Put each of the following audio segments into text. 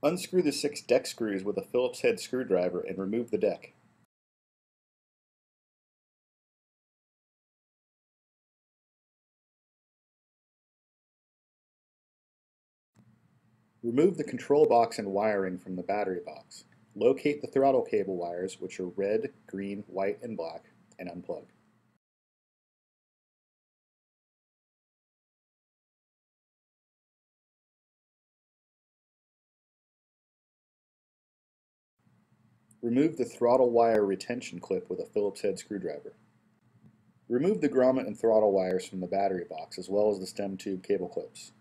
Unscrew the 6 deck screws with a Phillips head screwdriver and remove the deck. Remove the control box and wiring from the battery box. Locate the throttle cable wires, which are red, green, white, and black, and unplug. Remove the throttle wire retention clip with a Phillips head screwdriver. Remove the grommet and throttle wires from the battery box, as well as the stem tube cable clips.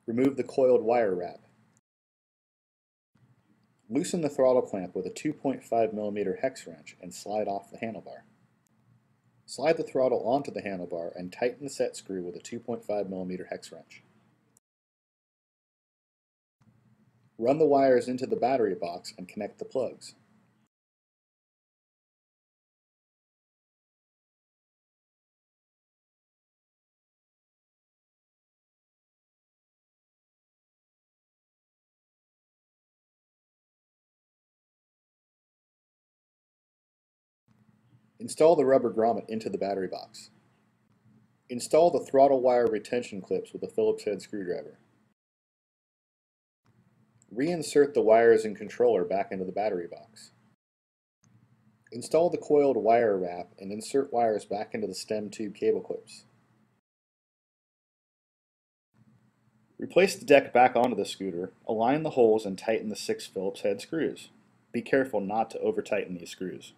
Remove the coiled wire wrap. Loosen the throttle clamp with a 2.5mm hex wrench and slide off the handlebar. Slide the throttle onto the handlebar and tighten the set screw with a 2.5mm hex wrench. Run the wires into the battery box and connect the plugs. Install the rubber grommet into the battery box. Install the throttle wire retention clips with a Phillips head screwdriver. Reinsert the wires and controller back into the battery box. Install the coiled wire wrap and insert wires back into the stem tube cable clips. Replace the deck back onto the scooter, align the holes and tighten the 6 Phillips head screws. Be careful not to over-tighten these screws.